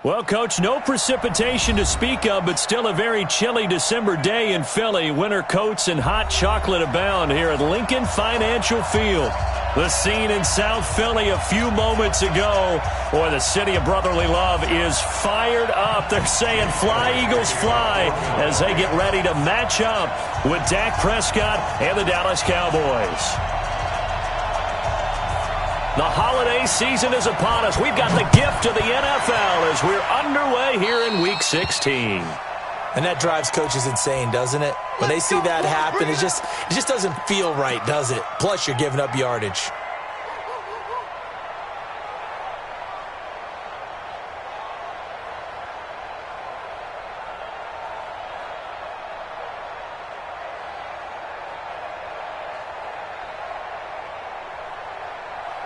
Well, Coach, no precipitation to speak of, but still a very chilly December day in Philly. Winter coats and hot chocolate abound here at Lincoln Financial Field. The scene in South Philly a few moments ago. Boy, the city of brotherly love is fired up. They're saying, fly, Eagles, fly, as they get ready to match up with Dak Prescott and the Dallas Cowboys. The holiday season is upon us. We've got the gift of the NFL as we're underway here in Week 16. And that drives coaches insane, doesn't it? When they see that happen, it just doesn't feel right, does it? Plus, you're giving up yardage.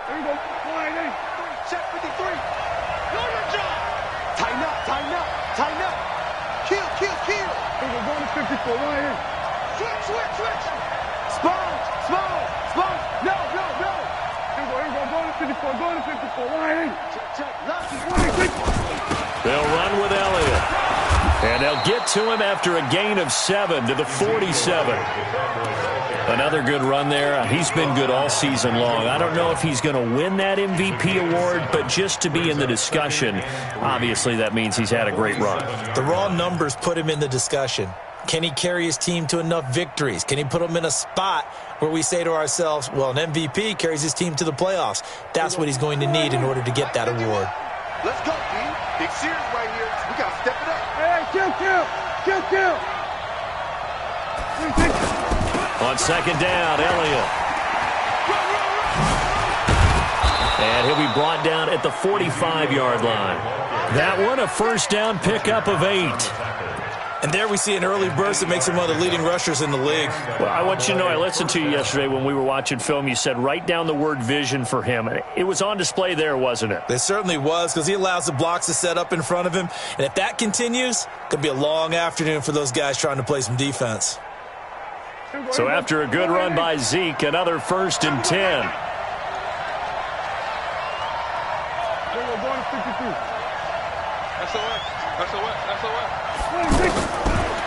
There you go. Line in. Check 53. Know your job. Tighten up, tighten up, tighten up. Kill, kill, kill. There you go. Going to 54. Line in. Switch, switch, switch. Small, small, small. No, no, no. Here you go. Going to 54. Going to 54. Line in. Check, check. Lucky. They'll run with Elliott. And they'll get to him after a gain of 7 to the 47. Another good run there. He's been good all season long. I don't know if he's going to win that MVP award, but just to be in the discussion, obviously that means he's had a great run. The raw numbers put him in the discussion. Can he carry his team to enough victories? Can he put them in a spot where we say to ourselves, well, an MVP carries his team to the playoffs. That's what he's going to need in order to get that award. Let's go, D. Big series right here. We got to step it up. Hey, kill, kill. Kill, kill. On second down, Elliott. And he'll be brought down at the 45-yard line. That one, a first down pickup of 8. And there we see an early burst that makes him one of the leading rushers in the league. Well, I want you to know, I listened to you yesterday when we were watching film. You said write down the word vision for him. It was on display there, wasn't it? It certainly was, because he allows the blocks to set up in front of him. And if that continues, it could be a long afternoon for those guys trying to play some defense. So after a good run by Zeke, another 1st and 10.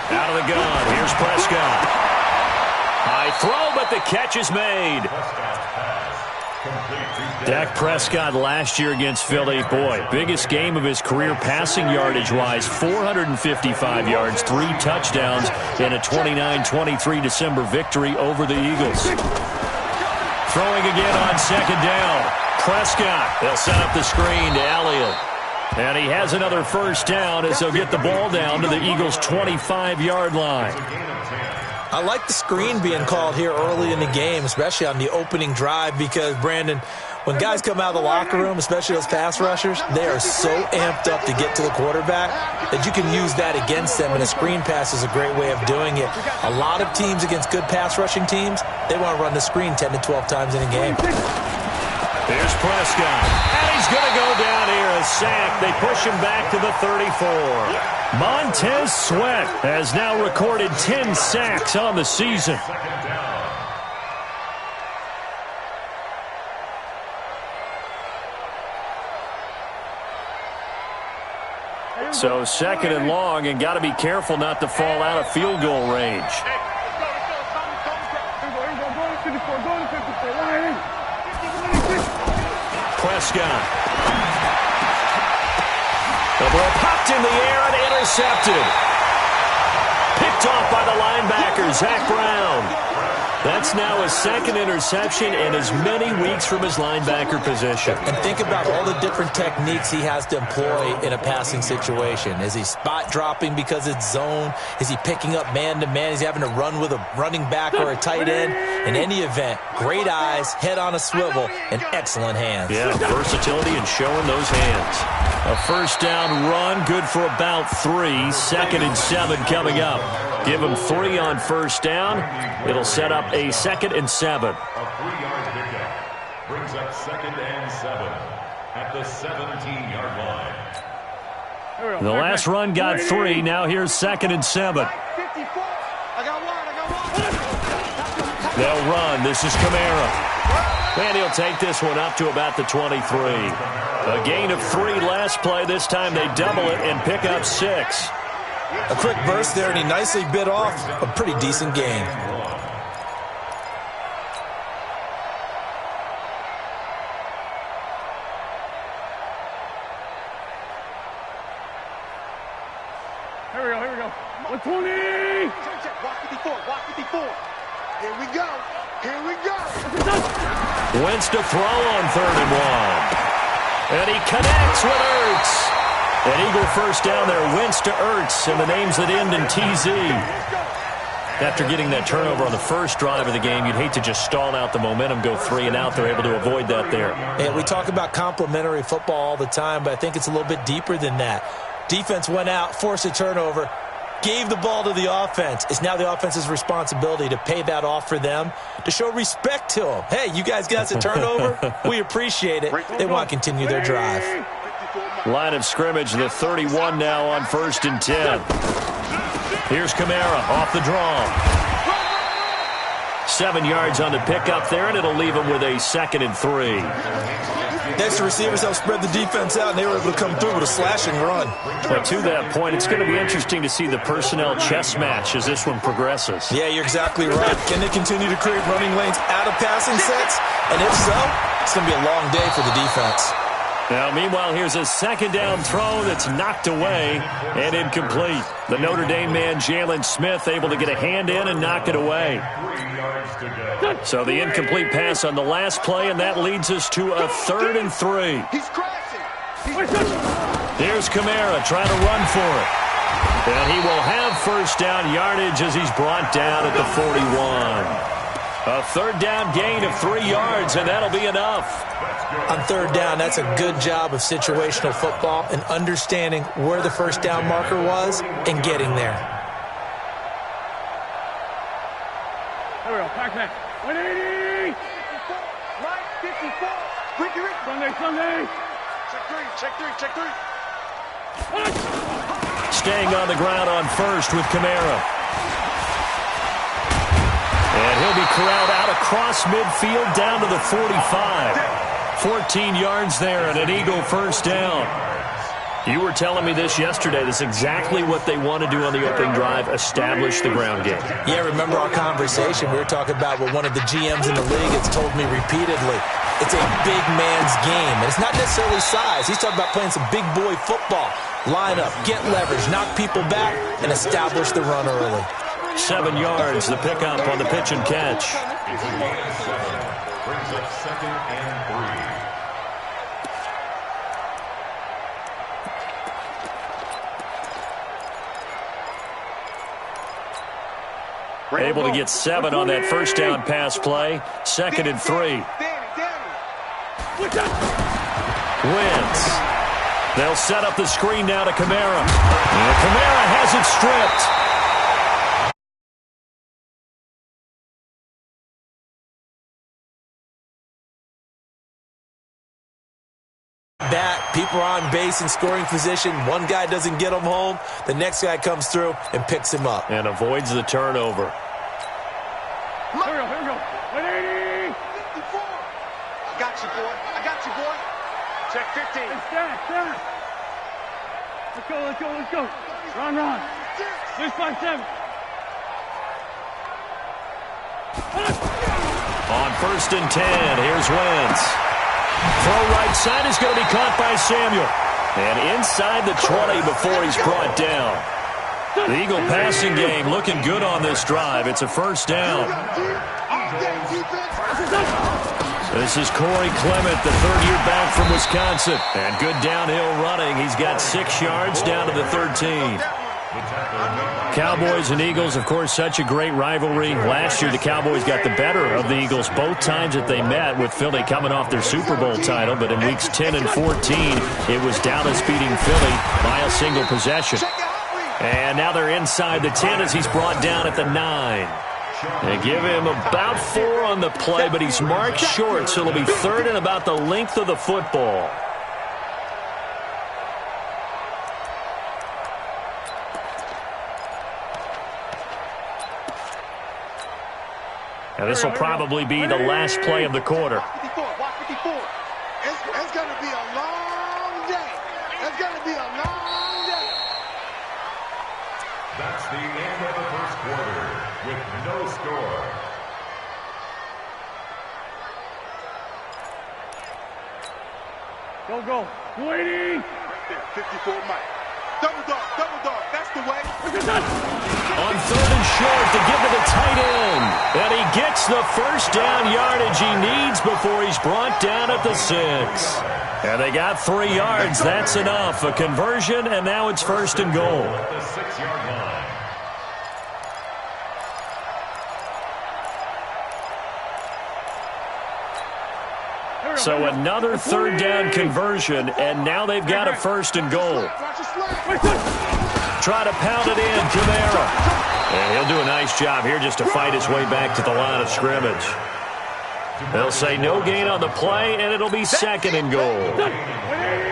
Out of the gun. Here's Prescott. High throw, but the catch is made. Dak Prescott last year against Philly, boy, biggest game of his career passing yardage-wise, 455 yards, 3 touchdowns in a 29-23 December victory over the Eagles. Throwing again on second down. Prescott, they'll set up the screen to Elliott. And he has another first down as they'll get the ball down to the Eagles' 25-yard line. I like the screen being called here early in the game, especially on the opening drive, because, Brandon, when guys come out of the locker room, especially those pass rushers, they are so amped up to get to the quarterback that you can use that against them, and a screen pass is a great way of doing it. A lot of teams against good pass rushing teams, they want to run the screen 10 to 12 times in a game. There's Prescott, and he's going to go down here, a sack. They push him back to the 34. Montez Sweat has now recorded 10 sacks on the season. So second and long, and got to be careful not to fall out of field goal range. Prescott. The ball popped in the air and intercepted. Picked off by the linebacker, Zach Brown. That's now his second interception in as many weeks from his linebacker position. And think about all the different techniques he has to employ in a passing situation. Is he spot dropping because it's zone? Is he picking up man-to-man? Is he having to run with a running back or a tight end? In any event, great eyes, head on a swivel, and excellent hands. Yeah, versatility and showing those hands. A first down run, good for about 3. 2nd and 7 coming up. Give him 3 on first down. It'll set up a 2nd and 7. A 3-yard pickup brings up 2nd and 7 at the 17-yard line. The last run got 3. Now here's 2nd and 7. They'll run. This is Kamara. And he'll take this one up to about the 23. A gain of 3 last play. This time they double it and pick up 6. A quick burst there, and he nicely bit off a pretty decent gain. Here we go. 120. Check. Walk 54. Here we go. Wentz to throw on 3rd and 1. And he connects with Ertz. An Eagle first down there. Wentz to Ertz, and the names that end in TZ. After getting that turnover on the first drive of the game, you'd hate to just stall out the momentum, go 3 and out. They're able to avoid that there. And we talk about complementary football all the time, but I think it's a little bit deeper than that. Defense went out, forced a turnover, gave the ball to the offense. It's now the offense's responsibility to pay that off for them, to show respect to them. Hey, you guys got us a turnover. We appreciate it. They want to continue their drive. Line of scrimmage, the 31 now on 1st and 10. Here's Kamara off the draw. 7 yards on the pickup there, and it'll leave him with a 2nd and 3. Next, the receivers helped spread the defense out, and they were able to come through with a slash and run. Well, to that point, it's going to be interesting to see the personnel chess match as this one progresses. Yeah, you're exactly right. Can they continue to create running lanes out of passing sets? And if so, it's going to be a long day for the defense. Now, meanwhile, here's a 2nd down throw that's knocked away and incomplete. The Notre Dame man, Jalen Smith, able to get a hand in and knock it away. So the incomplete pass on the last play, and that leads us to a 3rd and 3. He's crashing. Here's Kamara trying to run for it. And he will have 1st down yardage as he's brought down at the 41. A 3rd down gain of 3 yards, and that'll be enough. On 3rd down, that's a good job of situational football and understanding where the 1st down marker was and getting there. Here we go. Pac-Man. 180. 54. Right. 54. Sunday. Check three. Staying on the ground on 1st with Kamara. And he'll be corralled out across midfield down to the 45. 14 yards there and an Eagle 1st down. You were telling me this yesterday. This is exactly what they want to do on the opening drive, establish the ground game. Yeah, remember our conversation. We were talking about what one of the GMs in the league has told me repeatedly. It's a big man's game. And it's not necessarily size. He's talking about playing some big boy football. Line up, get leverage, knock people back, and establish the run early. 7 yards, the pickup on the pitch and catch. Brings up 2nd and 3. Able to get 7 on that 1st down pass play. 2nd and 3. Wentz. They'll set up the screen now to Kamara. And Kamara has it stripped. People are on base in scoring position. One guy doesn't get him home. The next guy comes through and picks him up. And avoids the turnover. Here we go. 180. 54. I got you, boy. Check 15. Stack. Let's go. Run. 6-5-7. On 1st and 10, here's Wentz. Throw right side is going to be caught by Samuel. And inside the 20 before he's brought down. The Eagle passing game looking good on this drive. It's a 1st down. This is Corey Clement, the 3rd-year back from Wisconsin. And good downhill running. He's got 6 yards down to the 13. Cowboys and Eagles, of course, such a great rivalry. Last year, the Cowboys got the better of the Eagles both times that they met, with Philly coming off their Super Bowl title. But in weeks 10 and 14, it was Dallas beating Philly by a single possession. And now they're inside the 10 as he's brought down at the 9. They give him about 4 on the play, but he's marked short, so it'll be 3rd and about the length of the football. And this will probably be the last play of the quarter. Walk 54. It's going to be a long be a long day. That's the end of the first quarter with no score. Go. Waiting. Right there, 54 Mike. Double dog, that's the way. On 3rd and short to give to the tight end. And he gets the first down yardage he needs before he's brought down at the 6. And they got 3 yards. That's enough. A conversion, and now it's 1st and goal. At the 6-yard line. So another 3rd down conversion, and now they've got a 1st and goal. Try to pound it in, Kamara. And he'll do a nice job here just to fight his way back to the line of scrimmage. They'll say no gain on the play, and it'll be 2nd and goal.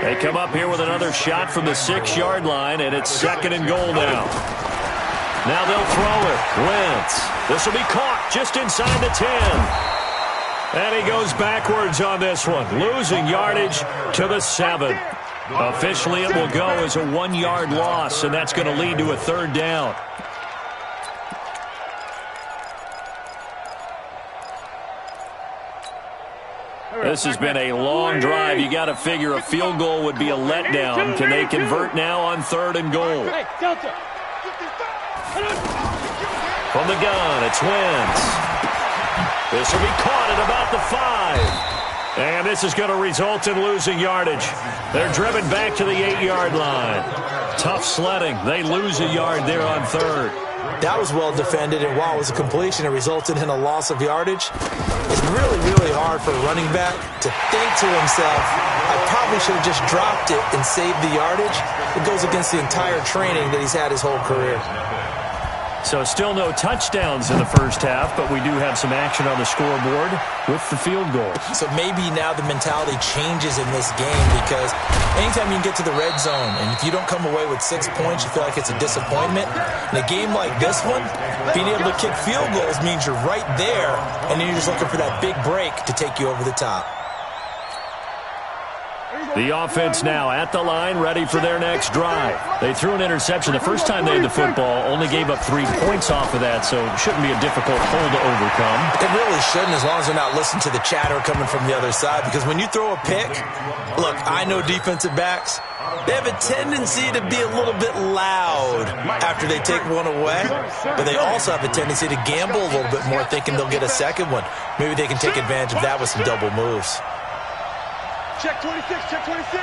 They come up here with another shot from the 6-yard line, and it's 2nd and goal now. Now they'll throw it. Wentz. This will be caught just inside the 10. And he goes backwards on this one, losing yardage to the 7. Officially, it will go as a 1-yard loss, and that's going to lead to a 3rd down. This has been a long drive. You got to figure a field goal would be a letdown. Can they convert now on 3rd and goal? From the gun, it's Wentz. This will be caught at about the 5. And this is going to result in losing yardage. They're driven back to the 8-yard line. Tough sledding. They lose a yard there on 3rd. That was well defended, and while it was a completion, it resulted in a loss of yardage. It's really, really hard for a running back to think to himself, I probably should have just dropped it and saved the yardage. It goes against the entire training that he's had his whole career. So still no touchdowns in the first half, but we do have some action on the scoreboard with the field goal. So maybe now the mentality changes in this game, because anytime you can get to the red zone, and if you don't come away with 6 points, you feel like it's a disappointment. In a game like this one, being able to kick field goals means you're right there, and then you're just looking for that big break to take you over the top. The offense now at the line, ready for their next drive. They threw an interception the first time they had the football, only gave up 3 points off of that, so it shouldn't be a difficult hole to overcome. It really shouldn't, as long as they're not listening to the chatter coming from the other side, because when you throw a pick, look, I know defensive backs, they have a tendency to be a little bit loud after they take one away, but they also have a tendency to gamble a little bit more, thinking they'll get a second one. Maybe they can take advantage of that with some double moves. Check 26, check 26.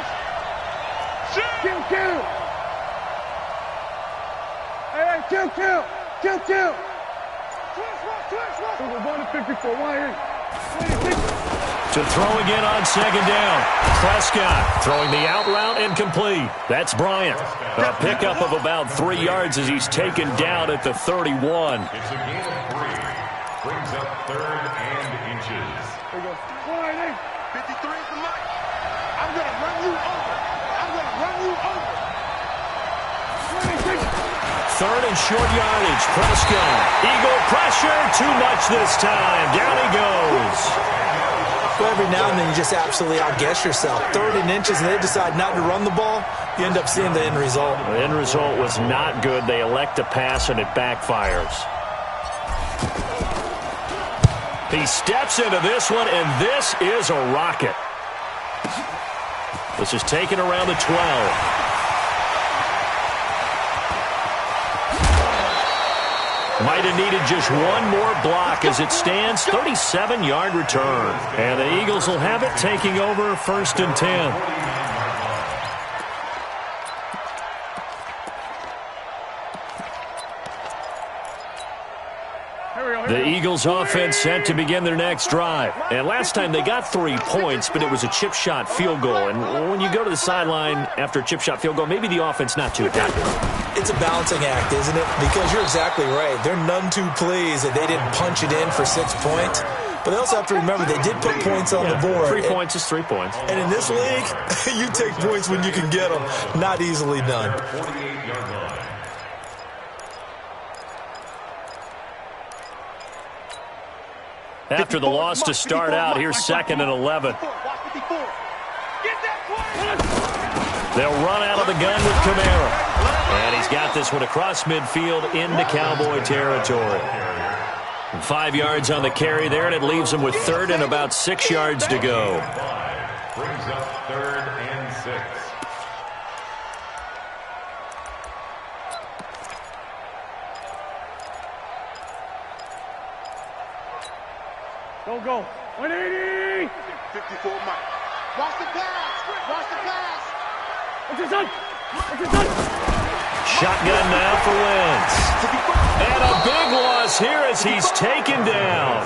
Kill. Hey, kill. Twist. We're going to 54, To throw again on 2nd down. Prescott throwing the out route incomplete. That's Bryant. A pickup of about 3 yards as he's taken down at the 31. It's a gain of 3. Brings up 3rd and inches. There you go. 53 is the mic. I'm going to run you over. 3rd and short yardage. Prescott. Eagle pressure. Too much this time. Down he goes. Well, every now and then you just absolutely outguess yourself. 3rd and inches, and they decide not to run the ball. You end up seeing the end result. The end result was not good. They elect to pass, and it backfires. He steps into this one, and this is a rocket. This is taken around the 12. Might have needed just one more block as it stands. 37-yard return. And the Eagles will have it, taking over 1st and 10. The Eagles offense set to begin their next drive. And last time they got 3 points, but it was a chip shot field goal. And when you go to the sideline after a chip shot field goal, maybe the offense not too adaptive. It's a balancing act, isn't it? Because you're exactly right. They're none too pleased that they didn't punch it in for 6 points. But they also have to remember they did put points on the board. 3 points is 3 points. And in this league, you take points when you can get them. Not easily done. 48-yard line. After the loss to start out, here's 2nd and 11. Get that play. They'll run out of the gun with Kamara. And he's got this one across midfield into Cowboy territory. 5 yards on the carry there, and it leaves him with third and about 6 yards to go. Brings up 3rd and 6. Go. 180. 54 Mike. Watch the pass. Watch the pass. What's his son? Shotgun now for Wentz. And a big loss here as he's taken down.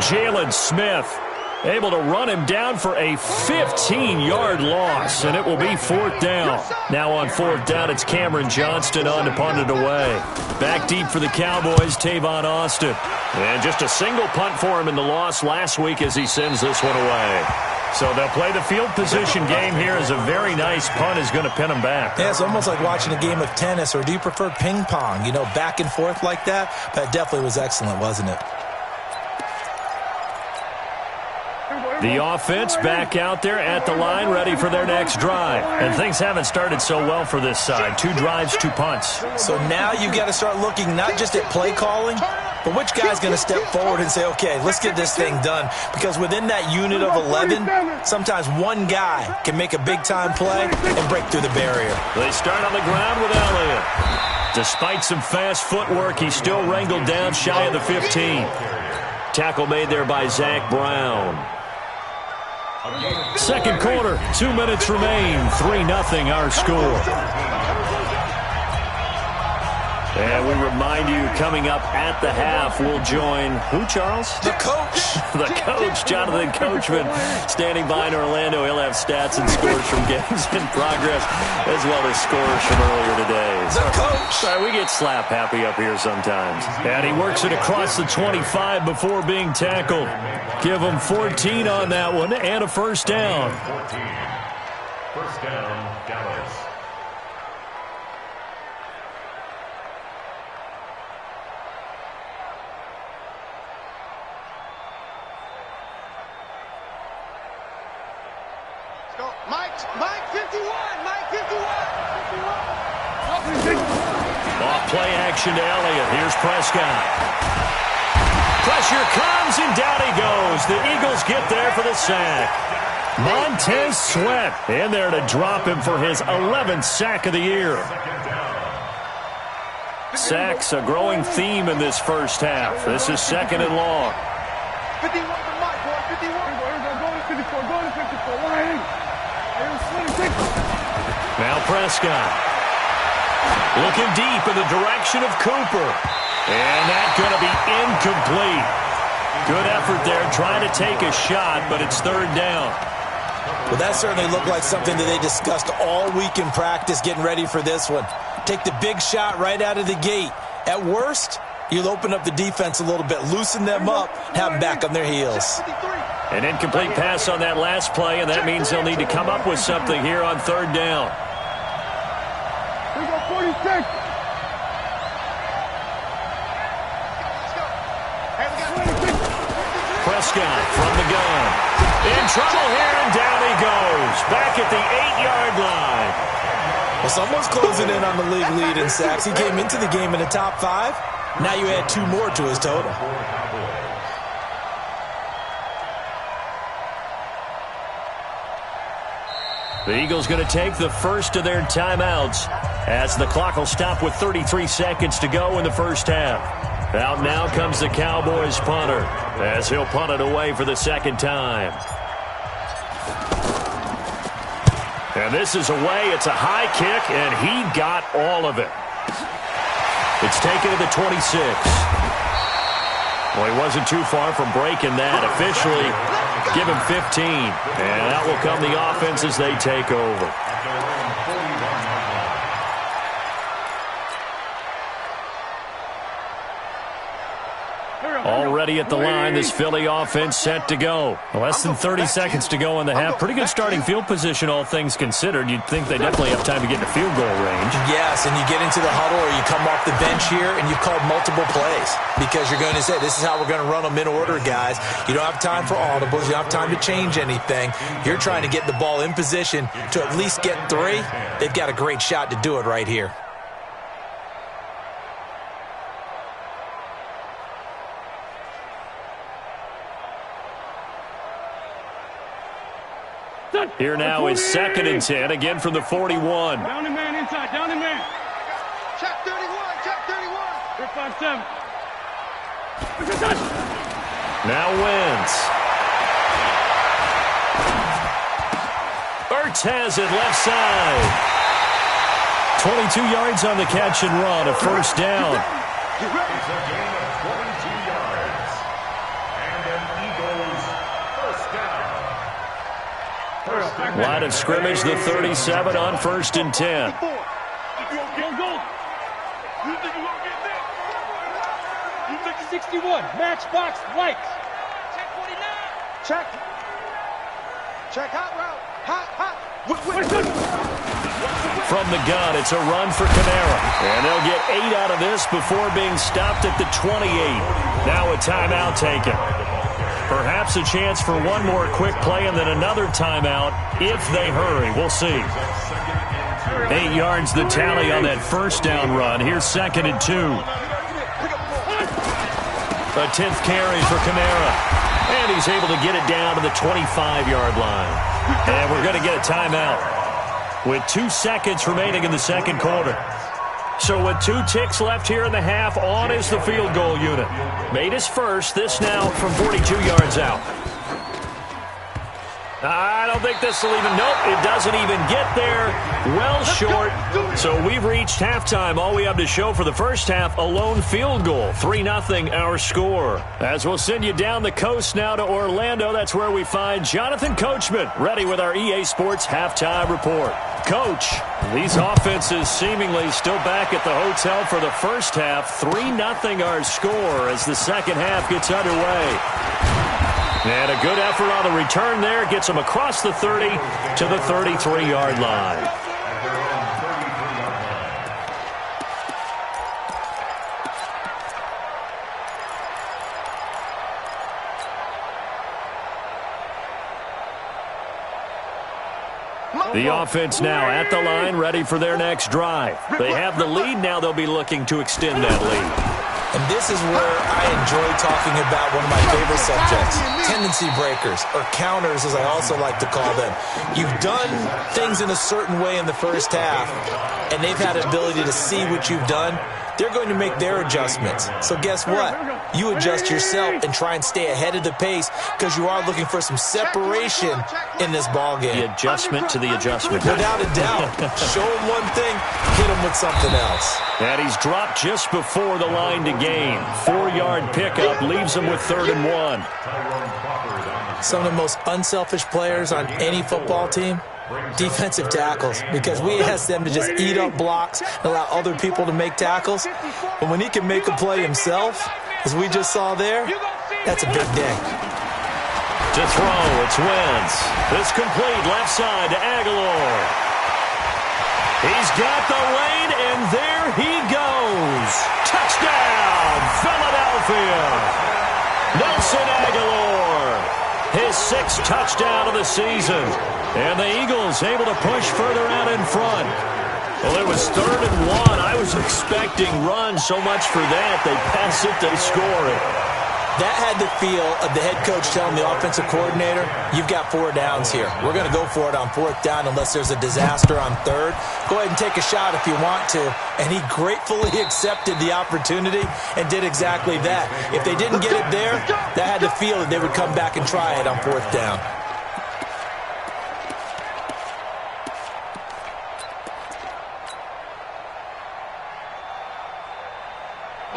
Jalen Smith able to run him down for a 15-yard loss, and it will be 4th down. Now on 4th down, it's Cameron Johnston on to punt it away. Back deep for the Cowboys, Tavon Austin. And just a single punt for him in the loss last week as he sends this one away. So they'll play the field position game here as a very nice punt is going to pin them back. Yeah, it's almost like watching a game of tennis, or do you prefer ping pong? You know, back and forth like that? That definitely was excellent, wasn't it? The offense back out there at the line, ready for their next drive. And things haven't started so well for this side. 2 drives, 2 punts. So now you've got to start looking not just at play calling, but which guy's going to step forward and say, okay, let's get this thing done. Because within that unit of 11, sometimes one guy can make a big-time play and break through the barrier. They start on the ground with Elliott. Despite some fast footwork, he's still wrangled down shy of the 15. Tackle made there by Zach Brown. Second quarter, 2 minutes remain. 3-0 our score. And we remind you, coming up at the half, we'll join who, Charles? The coach. The coach, Jonathan Coachman, standing by in Orlando. He'll have stats and scores from games in progress, as well as scores from earlier today. The coach. Sorry, we get slap happy up here sometimes. And he works it across the 25 before being tackled. Give him 14 on that one and a first down. 14. First down, Dallas. Mike 51. Off play action to Elliott. Here's Prescott. Pressure comes, and down he goes. The Eagles get there for the sack. Montez Sweat in there to drop him for his 11th sack of the year. Sacks a growing theme in this first half. This is 2nd and long. 51 for Mike, boy. 51. Go to 54. Now Prescott. Looking deep in the direction of Cooper. And that's going to be incomplete. Good effort there trying to take a shot, but it's 3rd down. Well, that certainly looked like something that they discussed all week in practice getting ready for this one. Take the big shot right out of the gate. At worst, you'll open up the defense a little bit, loosen them up, have them back on their heels. An incomplete pass on that last play, and that means they'll need to come up with something here on 3rd down. We got 46. Prescott from the gun. In trouble here, and down he goes. Back at the 8-yard line. Well, someone's closing in on the league lead in sacks. He came into the game in the top 5. Now you add 2 more to his total. The Eagles going to take the first of their timeouts as the clock will stop with 33 seconds to go in the first half. Out now comes the Cowboys punter as he'll punt it away for the 2nd time. And this is away. It's a high kick, and he got all of it. It's taken to the 26. Well, he wasn't too far from breaking that. Officially, give him 15. And out will come the offense as they take over. ready at the line. This Philly offense set to go. Less than 30 seconds to go in the half. Pretty good starting field position, all things considered. You'd think they definitely have time to get to field goal range. Yes, and you get into the huddle or you come off the bench here and you've called multiple plays because you're going to say, this is how we're going to run them in order, guys. You don't have time for audibles. You don't have time to change anything. You're trying to get the ball in position to at least get 3. They've got a great shot to do it right here. Here now is 2nd and 10, again from the 41. Down the man inside, down the man. Check 31, check 31. 5-7. Now wins. Ertz has it left side. 22 yards on the catch and run, a first down. It's a gain of 22 yards. And an Eagles first down. Line of scrimmage, the 37 on 1st and 10. Go. You think you're going to get that? You think 61, matchbox likes. Check 49. Check. Check hot route. Hot. From the gun, it's a run for Kamara. And they'll get 8 out of this before being stopped at the 28. Now a timeout taken. Perhaps a chance for one more quick play and then another timeout if they hurry. We'll see. 8 yards the tally on that first down run. Here's 2nd and 2. A 10th carry for Kamara. And he's able to get it down to the 25-yard line. And we're going to get a timeout with 2 seconds remaining in the second quarter. So with 2 ticks left here in the half, on is the field goal unit. Made his first, this now from 42 yards out. I don't think this will even, nope, it doesn't even get there. Well short. So we've reached halftime. All we have to show for the first half, a lone field goal. 3-0 our score. As we'll send you down the coast now to Orlando, that's where we find Jonathan Coachman, ready with our EA Sports halftime report. Coach, these offenses seemingly still back at the hotel for the first half. 3-0 our score as the second half gets underway. And a good effort on the return there. Gets them across the 30 to the 33-yard line. The offense now at the line, ready for their next drive. They have the lead. Now they'll be looking to extend that lead. And this is where I enjoy talking about one of my favorite subjects, tendency breakers, or counters as I also like to call them. You've done things in a certain way in the first half, and they've had an ability to see what you've done. They're going to make their adjustments. So guess what? You adjust yourself and try and stay ahead of the pace because you are looking for some separation in this ballgame. The adjustment to the adjustment. Without a doubt. Show him one thing, hit him with something else. And he's dropped just before the line to gain. 4-yard pickup leaves him with 3rd and 1. Some of the most unselfish players on any football team, defensive tackles, because we ask them to just eat up blocks and allow other people to make tackles. But when he can make a play himself, as we just saw there, that's a big day. To throw, it's Wentz. This complete left side to Aguilar. He's got the lane, and there he goes. Touchdown, Philadelphia. Nelson Aguilar, his 6th touchdown of the season. And the Eagles able to push further out in front. Well, it was 3rd and 1. I was expecting runs so much for that. They pass it, they score it. That had the feel of the head coach telling the offensive coordinator, you've got 4 downs here. We're going to go for it on 4th down unless there's a disaster on 3rd. Go ahead and take a shot if you want to. And he gratefully accepted the opportunity and did exactly that. If they didn't get it there, that had the feel that they would come back and try it on 4th down.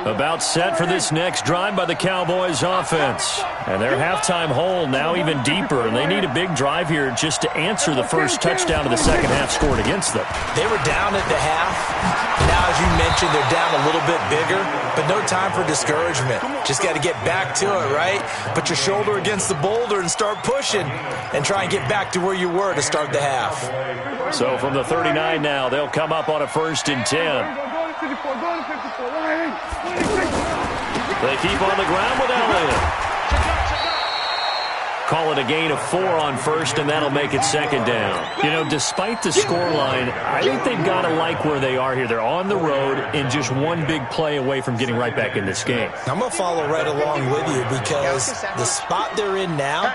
About set for this next drive by the Cowboys offense. And their halftime hole now even deeper, and they need a big drive here just to answer the first touchdown of the second half scored against them. They were down at the half. Now, as you mentioned, they're down a little bit bigger, but no time for discouragement. Just got to get back to it, right? Put your shoulder against the boulder and start pushing and try and get back to where you were to start the half. So from the 39 now, they'll come up on a 1st and 10. They keep on the ground with Elliott. Call it a gain of 4 on 1st, and that'll make it 2nd down. You know, despite the scoreline, I think they've got to like where they are here. They're on the road and just one big play away from getting right back in this game. I'm going to follow right along with you because the spot they're in now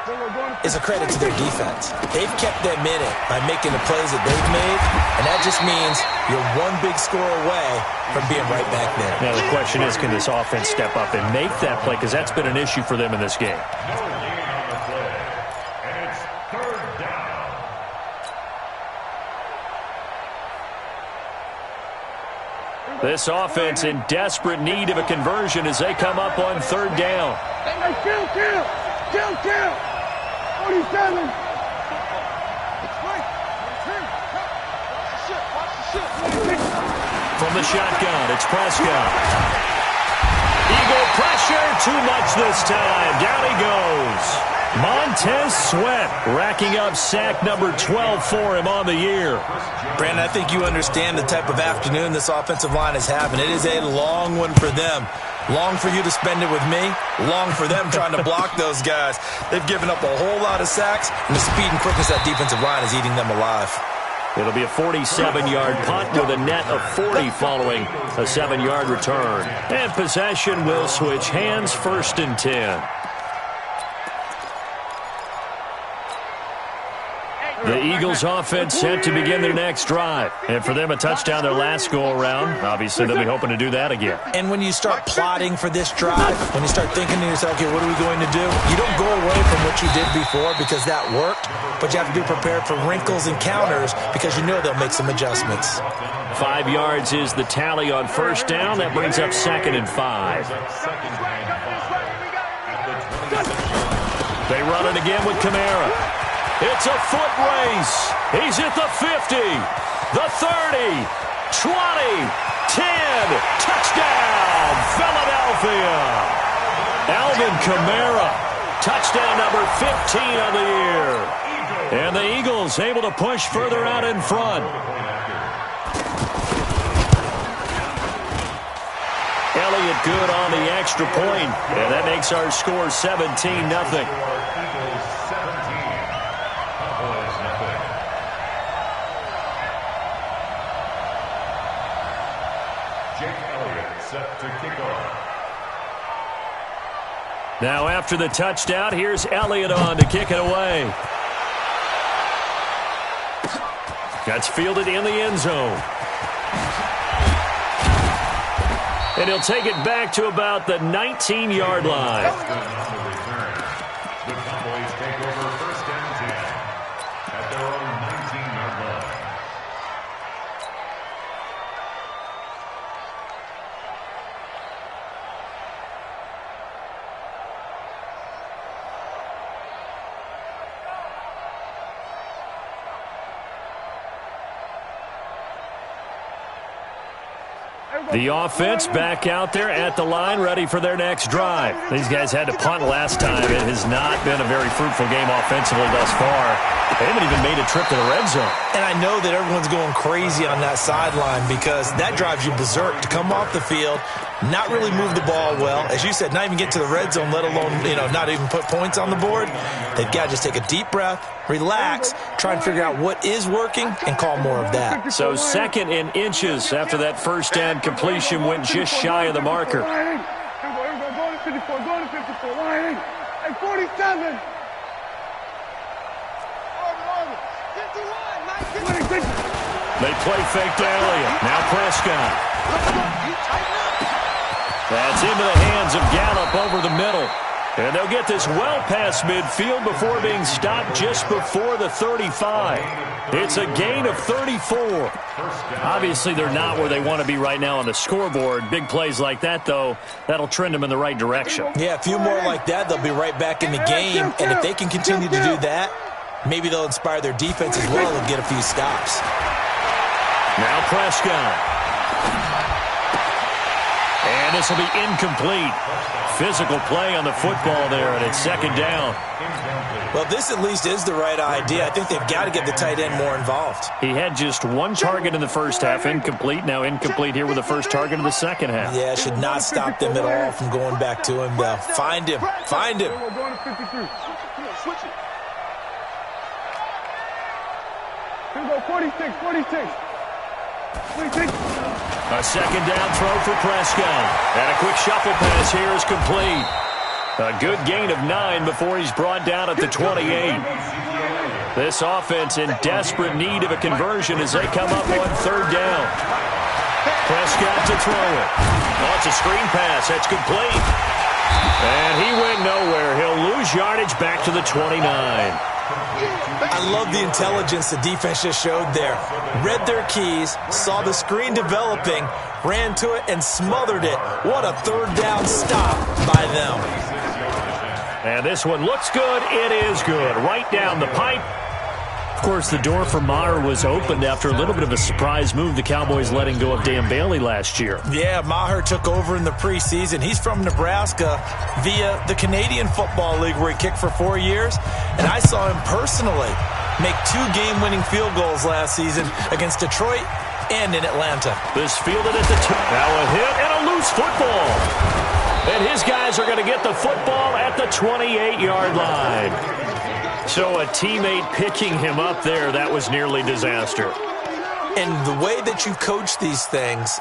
is a credit to their defense. They've kept them in it by making the plays that they've made, and that just means you're one big score away from being right back there. Now, the question is, can this offense step up and make that play? Because that's been an issue for them in this game. This offense in desperate need of a conversion as they come up on 3rd down. Kill! 47. From the shotgun, it's Prescott. Eagle pressure, too much this time. Down he goes. Montez Sweat racking up sack number 12 for him on the year. Brandon, I think you understand the type of afternoon this offensive line is having. It is a long one for them. Long for you to spend it with me. Long for them trying to block those guys. They've given up a whole lot of sacks, and the speed and quickness of that defensive line is eating them alive. It'll be a 47-yard punt with a net of 40 following a 7-yard return. And possession will switch hands, 1st and 10. The Eagles offense set to begin their next drive. And for them, a touchdown their last go-around. Obviously, they'll be hoping to do that again. And when you start plotting for this drive, when you start thinking to yourself, okay, what are we going to do? You don't go away from what you did before because that worked, but you have to be prepared for wrinkles and counters because you know they'll make some adjustments. 5 yards is the tally on 1st down. That brings up 2nd and 5. They run it again with Kamara. It's a foot race. He's at the 50, the 30, 20, 10. Touchdown, Philadelphia. Alvin Kamara, touchdown number 15 of the year. And the Eagles able to push further out in front. Elliott good on the extra point, and that makes our score 17-0. Now after the touchdown, here's Elliott on to kick it away. That's fielded in the end zone. And he'll take it back to about the 19-yard line. The Cowboys take over 1st and 10 at their own 19-yard line. The offense back out there at the line, ready for their next drive. These guys had to punt last time. It has not been a very fruitful game offensively thus far. They haven't even made a trip to the red zone. And I know that everyone's going crazy on that sideline because that drives you berserk to come off the field, not really move the ball well. As you said, not even get to the red zone, let alone, not even put points on the board. They've got to just take a deep breath, relax, try and figure out what is working, and call more of that. So 2nd and inches after that 1st down completion went just shy of the marker. Go to 54, 47. They play fake to Elliott. Now Prescott. That's into the hands of Gallup over the middle. And they'll get this well past midfield before being stopped just before the 35. It's a gain of 34. Obviously, they're not where they want to be right now on the scoreboard. Big plays like that, though, that'll trend them in the right direction. Yeah, a few more like that, they'll be right back in the game. And if they can continue to do that, maybe they'll inspire their defense as well and get a few stops. Now Prescott. this will be incomplete. Physical play on the football there, and it's second down. Well, this at least is the right idea. I think they've got to get the tight end more involved. He had just one target in the first half, incomplete. Now incomplete here with the first target of the second half. Yeah, it should not stop them at all from going back to him, though. Find him. Find him. We're going to 53. Come on, switch it. Here we go, 46, 46. 46. A second down throw for Prescott. And a quick shuffle pass here is complete. A good gain of 9 before he's brought down at the 28. This offense in desperate need of a conversion as they come up on third down. Prescott to throw it. Oh, it's a screen pass. That's complete. And he went nowhere. He'll lose yardage back to the 29. I love the intelligence the defense just showed there. Read their keys, saw the screen developing, ran to it, and smothered it. What a third down stop by them. And this one looks good. It is good. Right down the pipe. Of course, the door for Maher was opened after a little bit of a surprise move. The Cowboys letting go of Dan Bailey last year. Yeah, Maher took over in the preseason. He's from Nebraska via the Canadian Football League where he kicked for 4 years. And I saw him personally make 2 game-winning field goals last season against Detroit and in Atlanta. This fielded at the 2. Now a hit and a loose football. And his guys are going to get the football at the 28-yard line. So a teammate picking him up there, that was nearly disaster. And the way that you coach these things,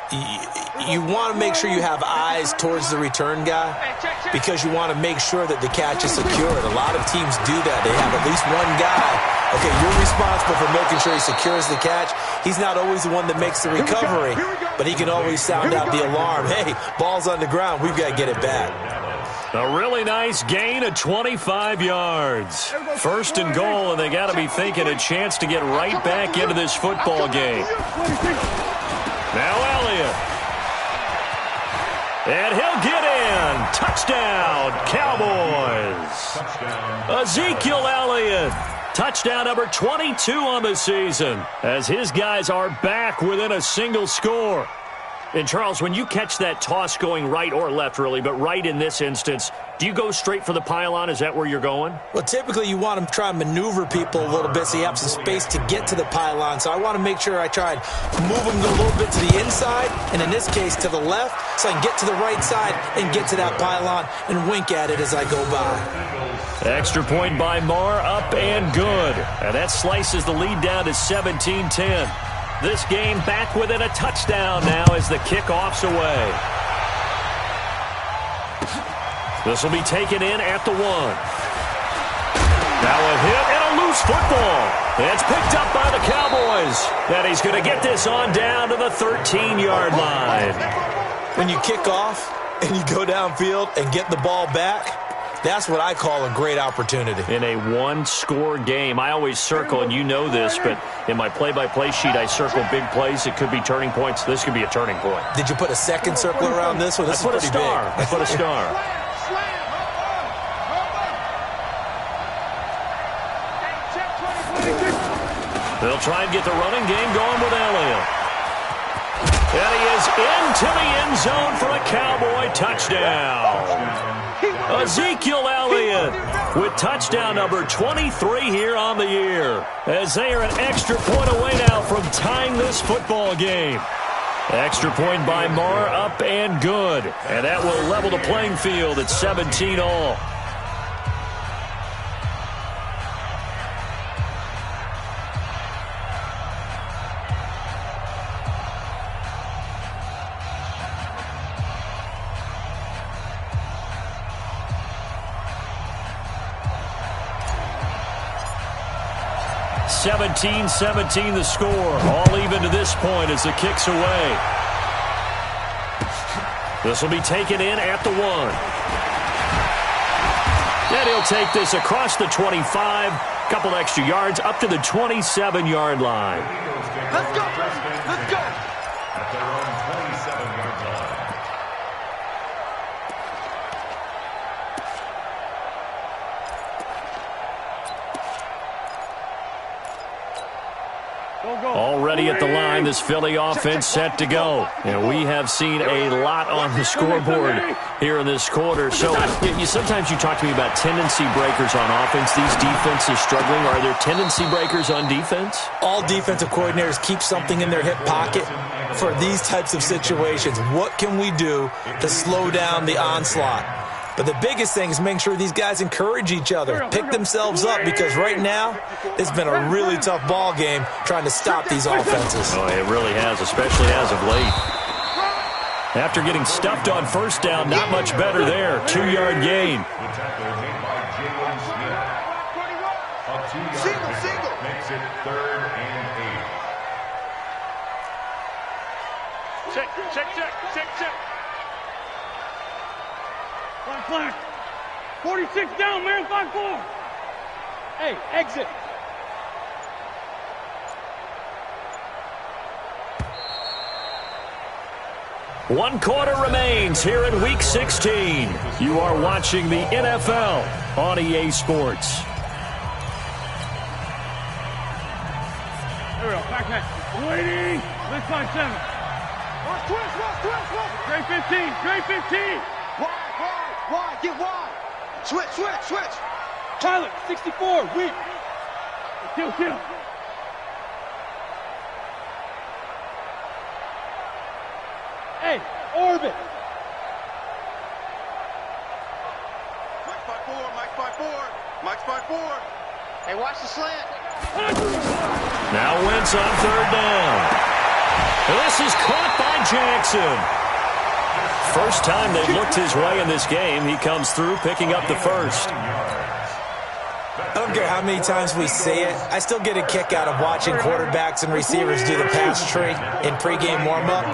you want to make sure you have eyes towards the return guy because you want to make sure that the catch is secured. A lot of teams do that. They have at least one guy. Okay, you're responsible for making sure he secures the catch. He's not always the one that makes the recovery, but he can always sound out the alarm. Hey, ball's on the ground. We've got to get it back. A really nice gain of 25 yards. First and goal, and they got to be thinking a chance to get right back into this football game. Now Elliott. And he'll get in. Touchdown, Cowboys. Ezekiel Elliott. Touchdown number 22 on the season as his guys are back within a single score. And, Charles, when you catch that toss going right or left, really, but right in this instance, do you go straight for the pylon? Is that where you're going? Well, typically you want to try and maneuver people a little bit so you have some space to get to the pylon. So I want to make sure I try and move them a little bit to the inside, and in this case to the left, so I can get to the right side and get to that pylon and wink at it as I go by. Extra point by Maher, up and good. And that slices the lead down to 17-10. This game back within a touchdown now as the kickoff's away. This will be taken in at the 1. Now a hit and a loose football. It's picked up by the Cowboys. And he's going to get this on down to the 13-yard line. When you kick off and you go downfield and get the ball back, that's what I call a great opportunity. In a one-score game, I always circle, and you know this, but in my play-by-play sheet, I circle big plays. It could be turning points. This could be a turning point. Did you put a second circle around this one? This is pretty big. I put a star. They'll try and get the running game going with Elliott. And he is into the end zone for a Cowboy touchdown. Ezekiel Elliott with touchdown number 23 here on the year, as they are an extra point away now from tying this football game. Extra point by Maher, up and good. And that will level the playing field at 17-all. (17-17) the score. All even to this point as the kick's away. This will be taken in at the 1. And he'll take this across the 25. Couple extra yards up to the 27-yard line. Let's go. Let's go. At their own 27-yard line. Go Already at the line, this Philly offense set to go. And we have seen a lot on the scoreboard here in this quarter. So sometimes you talk to me about tendency breakers on offense. These defenses struggling. Are there tendency breakers on defense? All defensive coordinators keep something in their hip pocket for these types of situations. What can we do to slow down the onslaught? But the biggest thing is making sure these guys encourage each other, pick themselves up, because right now it's been a really tough ball game trying to stop these offenses. Oh, it really has, especially as of late. After getting stuffed on first down, not much better there. 2-yard gain. Single. Makes it 3rd and 8. Check. Flag. 46 down, man. 5-4. Hey, exit. One quarter remains here in Week 16. You are watching the NFL on EA Sports. There we go. Back. Waiting. Let's find 7. Twist. Trey 15. Wide. Get wide. Switch. Pilot, 64. Weak. Kill. Hey, orbit. Mike's 5-4. Hey, watch the slant. Now Wentz on 3rd down. This is caught by Jackson. First time they looked his way in this game. He comes through picking up the first. I don't care how many times we see it. I still get a kick out of watching quarterbacks and receivers do the pass tree in pregame warm-up.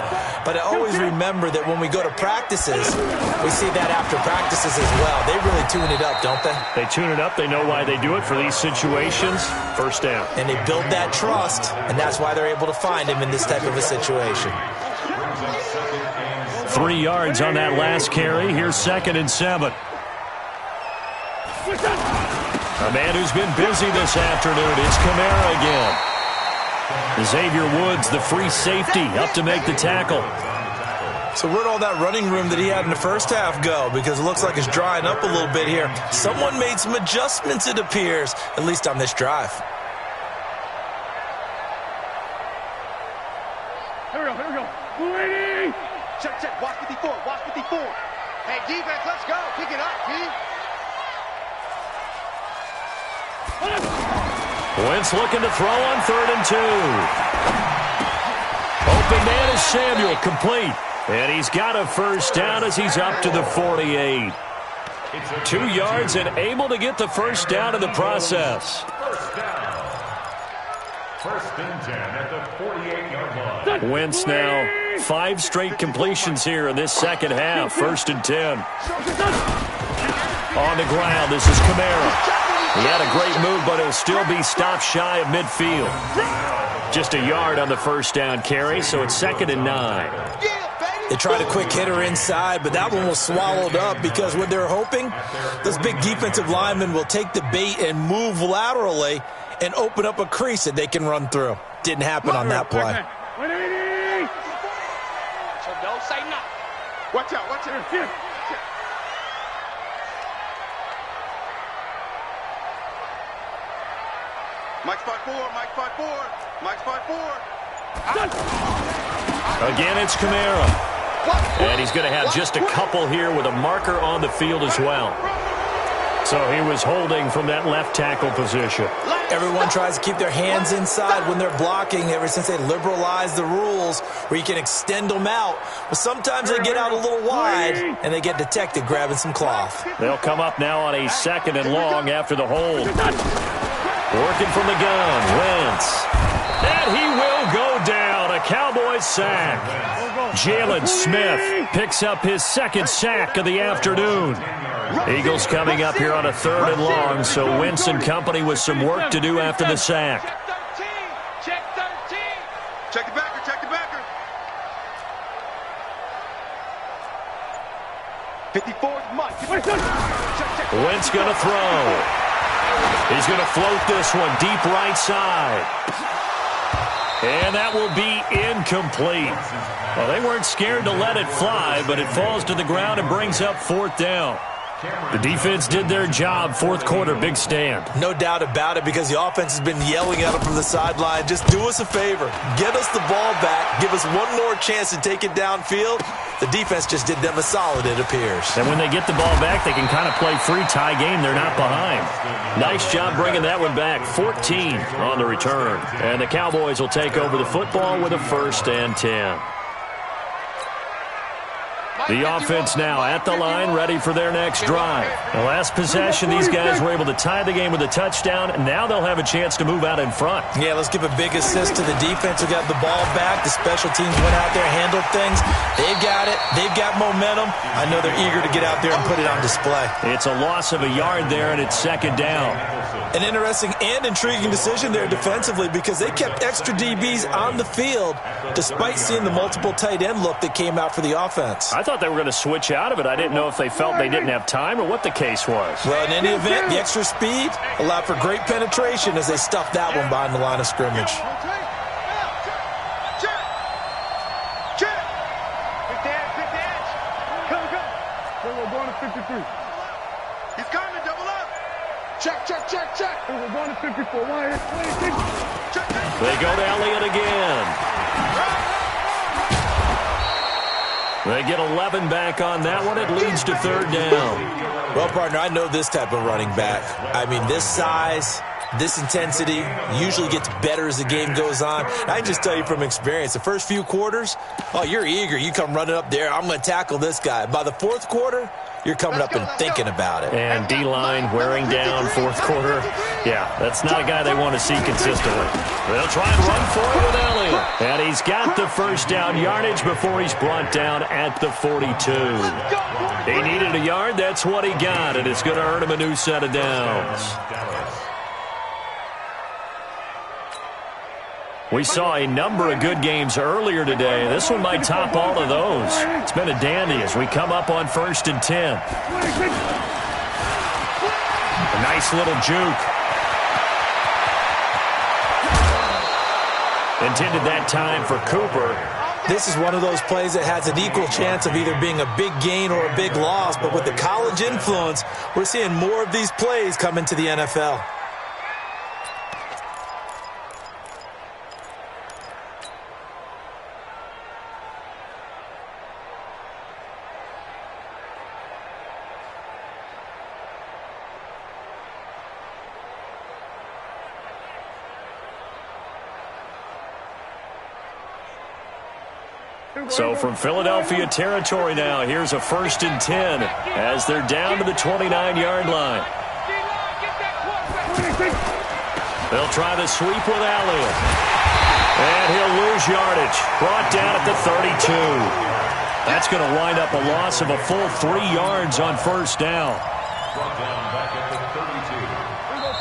But I always remember that when we go to practices, we see that after practices as well. They really tune it up, don't they? They tune it up. They know why they do it for these situations. First down. And they build that trust, and that's why they're able to find him in this type of a situation. 3 yards on that last carry. Here's 2nd and 7. A man who's been busy this afternoon is Kamara again. Xavier Woods, the free safety, up to make the tackle. So where'd all that running room that he had in the first half go? Because it looks like it's drying up a little bit here. Someone made some adjustments, it appears, at least on this drive. Here we go. Waiting. Check. Watch 54. Hey, defense, let's go. Pick it up, team. Wentz looking to throw on 3rd and 2. Open man is Samuel, complete. And he's got a first down as he's up to the 48. 2 yards and able to get the first down in the process. First and 10 at the 48-yard line. Wentz now 5 straight completions here in this second half. 1st and 10. On the ground, this is Kamara. He had a great move, but he'll still be stopped shy of midfield. Just a yard on the first down carry, so it's 2nd and 9. They tried a quick hitter inside, but that one was swallowed up because what they're hoping, this big defensive lineman will take the bait and move laterally and open up a crease that they can run through. Didn't happen on that play. So don't say nothing. Watch out. Mike's 5-4. Again, it's Kamara. And he's going to have just a couple here with a marker on the field as well. So he was holding from that left tackle position. Everyone tries to keep their hands inside when they're blocking ever since they liberalized the rules where you can extend them out. But sometimes they get out a little wide and they get detected grabbing some cloth. They'll come up now on a 2nd and long after the hold. Working from the gun, Wentz. And he will go down. A Cowboys sack. Jalen Smith picks up his 2nd sack of the afternoon. Eagles coming up here on a 3rd and long, so Wentz and company with some work to do after the sack. Check 13. Check the backer. Check the backer. 54 is Mike. Wentz going to throw. He's going to float this one deep right side. And that will be incomplete. Well, they weren't scared to let it fly, but it falls to the ground and brings up 4th down. The defense did their job. 4th quarter, big stand. No doubt about it, because the offense has been yelling at them from the sideline. Just do us a favor. Get us the ball back. Give us one more chance to take it downfield. The defense just did them a solid, it appears. And when they get the ball back, they can kind of play free tie game. They're not behind. Nice job bringing that one back. 14 on the return. And the Cowboys will take over the football with a 1st and 10. The offense now at the line, ready for their next drive. The last possession, these guys were able to tie the game with a touchdown, and now they'll have a chance to move out in front. Yeah, let's give a big assist to the defense who got the ball back. The special teams went out there, handled things. They've got it. They've got momentum. I know they're eager to get out there and put it on display. It's a loss of a yard there, and it's 2nd down. An interesting and intriguing decision there defensively, because they kept extra DBs on the field despite seeing the multiple tight end look that came out for the offense. I thought they were going to switch out of it. I didn't know if they felt they didn't have time or what the case was. Well, in any event, the extra speed allowed for great penetration as they stuffed that one behind the line of scrimmage. We're going to 53. He's coming, double up. Check. We're going to 54. They go to Elliott again. They get 11 back on that one. It leads to 3rd down. Well, partner, I know this type of running back. I mean, this size, this intensity usually gets better as the game goes on. I can just tell you from experience, the first few quarters, oh, you're eager. You come running up there, I'm going to tackle this guy. By the 4th quarter, you're coming up and thinking about it. And D-line wearing down 4th quarter. Yeah, that's not a guy they want to see consistently. They'll try and run for it with Elliott. And he's got the 1st down yardage before he's brought down at the 42. He needed a yard. That's what he got, and it's going to earn him a new set of downs. We saw a number of good games earlier today. This one might top all of those. It's been a dandy as we come up on 1st and 10. A nice little juke. Intended that time for Cooper. This is one of those plays that has an equal chance of either being a big gain or a big loss, but with the college influence, we're seeing more of these plays come into the NFL. So from Philadelphia territory now, here's a 1st and 10 as they're down to the 29-yard line. They'll try the sweep with Elliott. And he'll lose yardage. Brought down at the 32. That's going to wind up a loss of a full 3 yards on 1st down.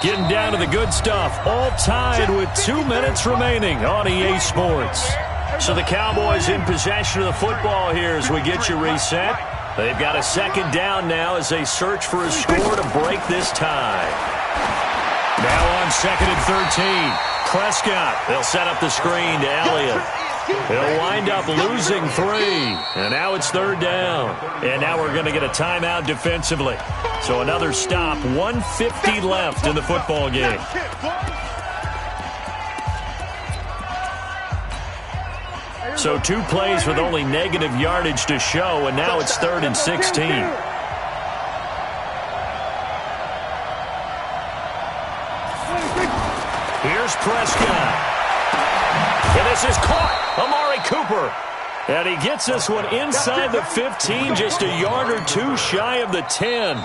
Getting down to the good stuff. All tied with 2 minutes remaining on EA Sports. So the Cowboys in possession of the football here as we get you reset. They've got a 2nd down now as they search for a score to break this tie. Now on 2nd and 13. Prescott. They'll set up the screen to Elliott. He'll wind up losing 3. And now it's 3rd down. And now we're going to get a timeout defensively. So another stop. 1:50 left in the football game. So 2 plays with only negative yardage to show, and now it's 3rd and 16. Here's Prescott. And this is caught. Amari Cooper. And he gets this one inside the 15, just a yard or 2 shy of the 10.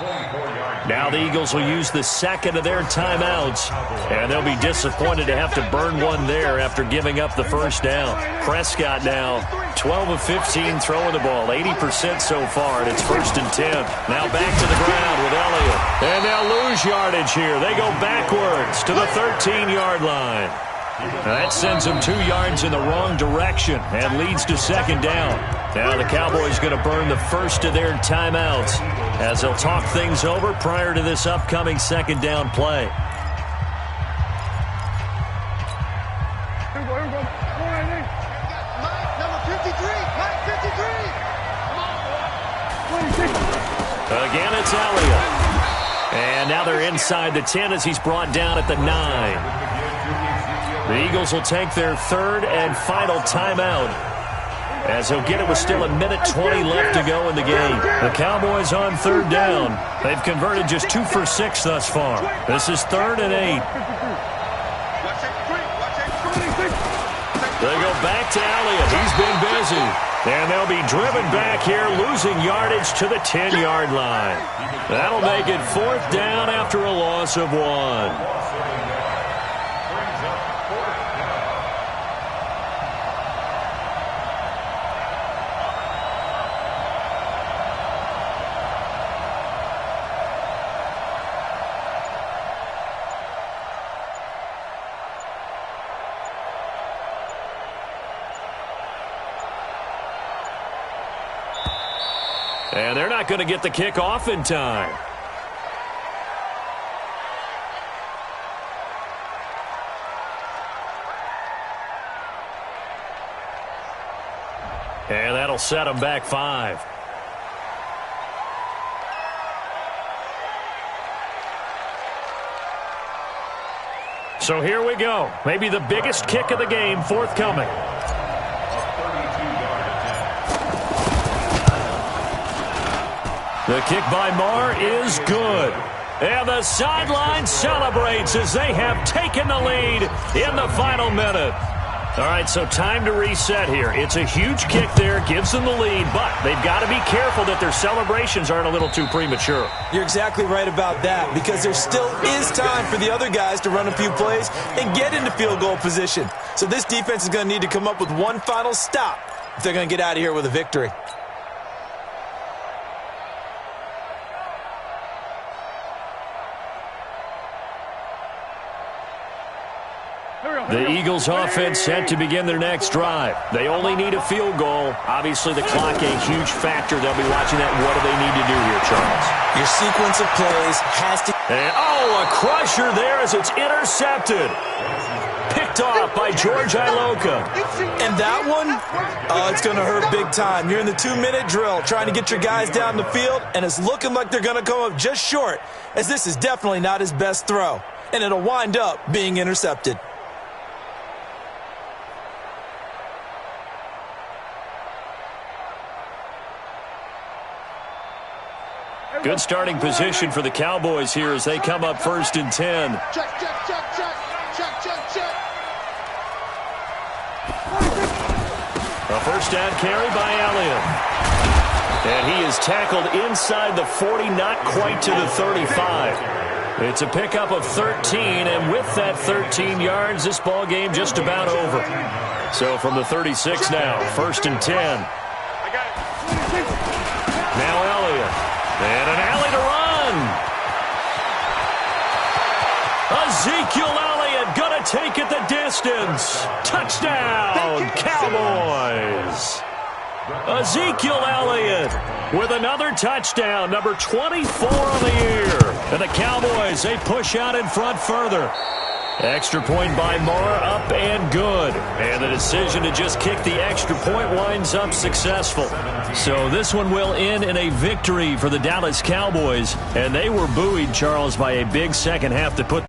Now the Eagles will use the 2nd of their timeouts, and they'll be disappointed to have to burn one there after giving up the 1st down. Prescott now 12 of 15 throwing the ball, 80% so far, and it's 1st and 10. Now back to the ground with Elliott. And they'll lose yardage here. They go backwards to the 13-yard line. That sends them 2 yards in the wrong direction and leads to 2nd down. Now the Cowboys going to burn the 1st of their timeouts as they'll talk things over prior to this upcoming 2nd down play. Here we go. Again, it's Elliott. And now they're inside the 10 as he's brought down at the 9. The Eagles will take their third and final timeout, as he'll get it with still 1:20 left to go in the game. The Cowboys on third down. They've converted just 2 for 6 thus far. This is 3rd and 8. They go back to Elliott. He's been busy. And they'll be driven back here, losing yardage to the 10-yard line. That'll make it 4th down after a loss of 1. And they're not going to get the kick off in time. And that'll set them back 5. So here we go. Maybe the biggest kick of the game forthcoming. The kick by Marr is good. And the sideline celebrates as they have taken the lead in the final minute. All right, so time to reset here. It's a huge kick there, gives them the lead, but they've got to be careful that their celebrations aren't a little too premature. You're exactly right about that, because there still is time for the other guys to run a few plays and get into field goal position. So this defense is going to need to come up with one final stop if they're going to get out of here with a victory. The Eagles offense set to begin their next drive. They only need a field goal. Obviously, the clock a huge factor. They'll be watching that. What do they need to do here, Charles? Your sequence of plays has to... And, a crusher there as it's intercepted. Picked off by George Iloka. And that one, it's going to hurt big time. You're in the 2-minute drill trying to get your guys down the field, and it's looking like they're going to come up just short, as this is definitely not his best throw. And it'll wind up being intercepted. Good starting position for the Cowboys here as they come up 1st and 10. Check, check, check, check, check, check, check. A first down carry by Elliott. And he is tackled inside the 40, not quite to the 35. It's a pickup of 13, and with that 13 yards, this ball game just about over. So from the 36 now, 1st and 10. Now Elliott. And an alley to run. Ezekiel Elliott going to take it the distance. Touchdown, Cowboys. Ezekiel Elliott with another touchdown, number 24 on the year. And the Cowboys, they push out in front further. Extra point by Marr, up and good. And the decision to just kick the extra point winds up successful. So this one will end in a victory for the Dallas Cowboys. And they were buoyed, Charles, by a big second half to put